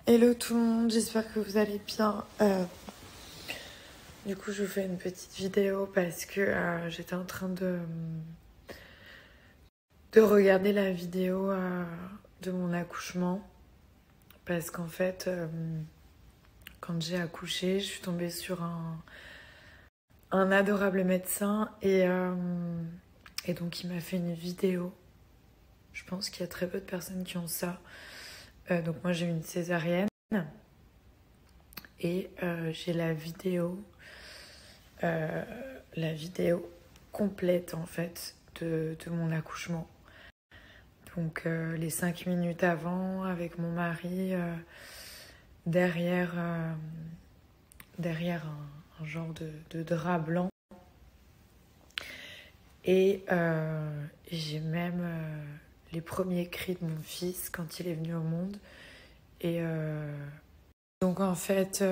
Hello tout le monde, j'espère que vous allez bien. Du coup, je vous fais une petite vidéo parce que j'étais en train de regarder la vidéo de mon accouchement. Parce qu'en fait, quand j'ai accouché, je suis tombée sur un adorable médecin et donc il m'a fait une vidéo. Je pense qu'il y a très peu de personnes qui ont ça. Donc moi, j'ai eu une césarienne et j'ai la vidéo complète en fait de mon accouchement. Donc les 5 minutes avant avec mon mari derrière un genre de drap blanc. Et j'ai même les premiers cris de mon fils quand il est venu au monde. Et donc en fait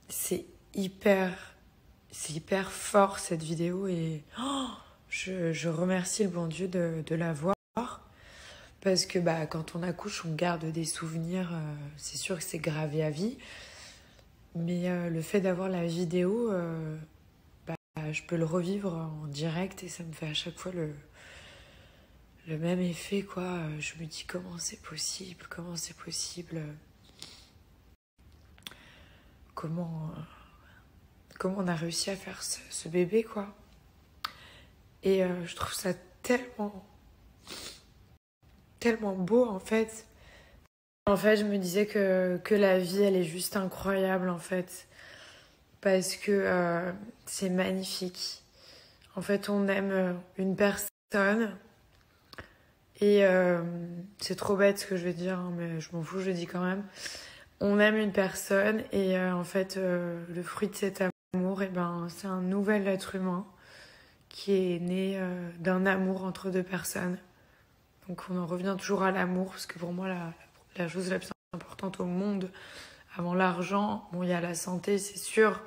c'est hyper fort cette vidéo et je remercie le bon Dieu de la voir parce que quand on accouche on garde des souvenirs, c'est sûr que c'est gravé à vie, mais le fait d'avoir la vidéo, je peux le revivre en direct et ça me fait à chaque fois le même effet quoi. Je me dis comment c'est possible, comment on a réussi à faire ce bébé quoi. Et je trouve ça tellement beau en fait. En fait, je me disais que la vie, elle est juste incroyable en fait. Parce que c'est magnifique. En fait, on aime une personne. Et c'est trop bête ce que je vais dire, hein, mais je m'en fous, je le dis quand même. On aime une personne et en fait, le fruit de cet amour, c'est un nouvel être humain qui est né d'un amour entre deux personnes. Donc on en revient toujours à l'amour, parce que pour moi, la chose la plus importante au monde, avant l'argent, bon, il y a la santé, c'est sûr,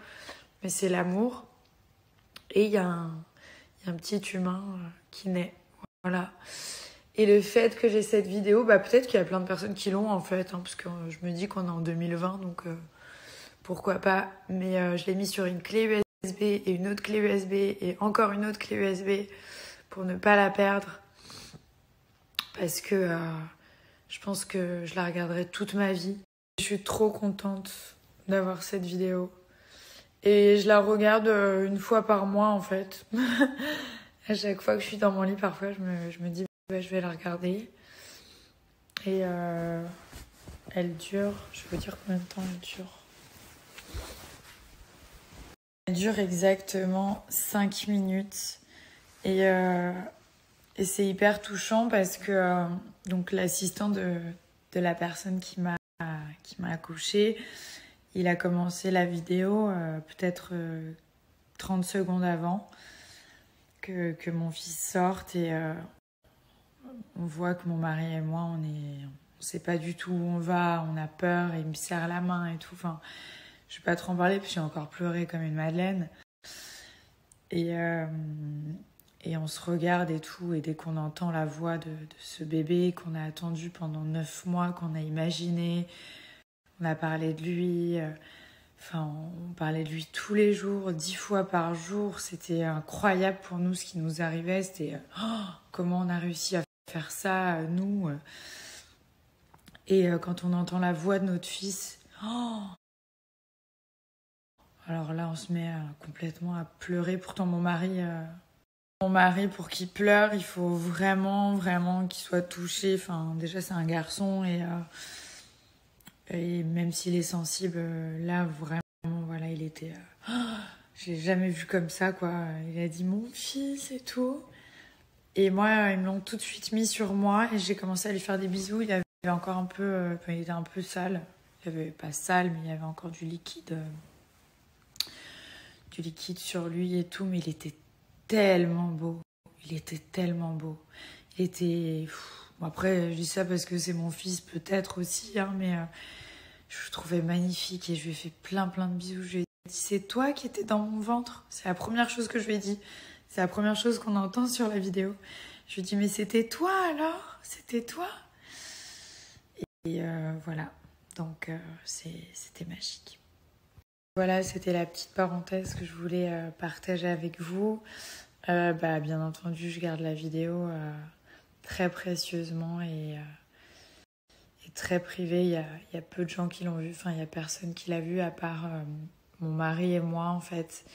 mais c'est l'amour. Et il y a un petit humain qui naît. Voilà. Et le fait que j'ai cette vidéo, peut-être qu'il y a plein de personnes qui l'ont en fait, hein, parce que je me dis qu'on est en 2020, donc pourquoi pas. Mais je l'ai mis sur une clé USB et une autre clé USB et encore une autre clé USB pour ne pas la perdre. Parce que je pense que je la regarderai toute ma vie. Je suis trop contente d'avoir cette vidéo. Et je la regarde une fois par mois en fait. À chaque fois que je suis dans mon lit, parfois je me dis je vais la regarder. Et elle dure, je veux dire combien de temps elle dure. Elle dure exactement 5 minutes. Et c'est hyper touchant parce que donc l'assistant de la personne qui m'a accouchée, il a commencé la vidéo peut-être 30 secondes avant que mon fils sorte et on voit que mon mari et moi, on sait pas du tout où on va, on a peur et il me serre la main et tout. Enfin, je vais pas trop en parler puis j'ai encore pleuré comme une madeleine. Et on se regarde et tout, et dès qu'on entend la voix de ce bébé qu'on a attendu pendant 9 mois, qu'on a imaginé, on a parlé de lui, on parlait de lui tous les jours, 10 fois par jour. C'était incroyable pour nous ce qui nous arrivait. C'était comment on a réussi à faire ça, nous. Et quand on entend la voix de notre fils, alors là on se met complètement à pleurer. Pourtant mon mari, pour qu'il pleure, il faut vraiment qu'il soit touché. Enfin, déjà c'est un garçon et même s'il est sensible, là vraiment, voilà, il était... j'ai jamais vu comme ça, quoi. Il a dit mon fils et tout. Et moi, ils me l'ont tout de suite mis sur moi et j'ai commencé à lui faire des bisous. Il avait encore un peu... il était un peu sale. Il avait pas sale, mais il y avait encore du liquide sur lui et tout. Mais il était tellement beau. Il était tellement beau. Il était... Bon, après, je dis ça parce que c'est mon fils peut-être aussi, hein, mais je le trouvais magnifique et je lui ai fait plein de bisous. Je lui ai dit, c'est toi qui étais dans mon ventre. C'est la première chose que je lui ai dit. C'est la première chose qu'on entend sur la vidéo. Je lui ai dit, mais c'était toi alors? C'était toi? Et voilà. Donc c'était magique. Voilà, c'était la petite parenthèse que je voulais partager avec vous. Bien entendu, je garde la vidéo très précieusement et très privée. Il y a peu de gens qui l'ont vue. Enfin, il n'y a personne qui l'a vue à part mon mari et moi, en fait.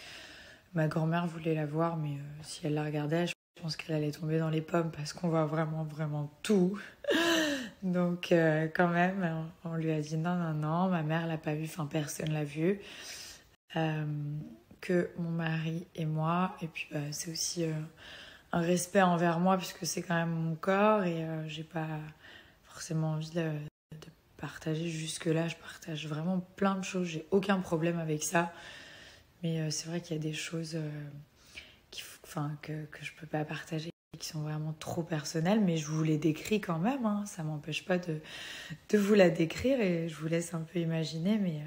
Ma grand-mère voulait la voir, mais si elle la regardait, je pense qu'elle allait tomber dans les pommes parce qu'on voit vraiment, vraiment tout. Donc, quand même, on lui a dit non, non, non, ma mère l'a pas vue, enfin, personne l'a vue. Que mon mari et moi. Et puis, c'est aussi un respect envers moi, puisque c'est quand même mon corps et j'ai pas forcément envie de partager jusque-là. Je partage vraiment plein de choses, j'ai aucun problème avec ça. Mais c'est vrai qu'il y a des choses que je peux pas partager, qui sont vraiment trop personnelles, mais je vous les décris quand même, hein. Ça m'empêche pas de vous la décrire et je vous laisse un peu imaginer, mais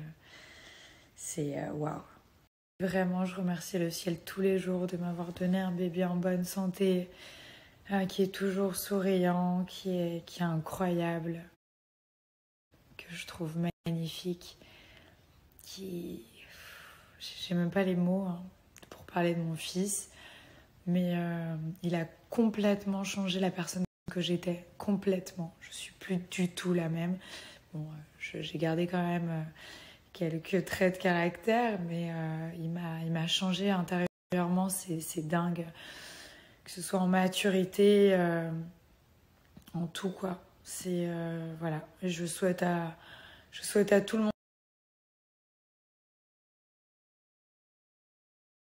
c'est waouh. Vraiment, je remercie le ciel tous les jours de m'avoir donné un bébé en bonne santé, qui est toujours souriant, qui est incroyable, que je trouve magnifique, qui... J'ai même pas les mots hein, pour parler de mon fils, mais il a complètement changé la personne que j'étais, complètement. Je suis plus du tout la même. Bon, j'ai gardé quand même quelques traits de caractère, mais il m'a changé intérieurement, c'est dingue. Que ce soit en maturité, en tout quoi. C'est voilà. Et je souhaite à tout le monde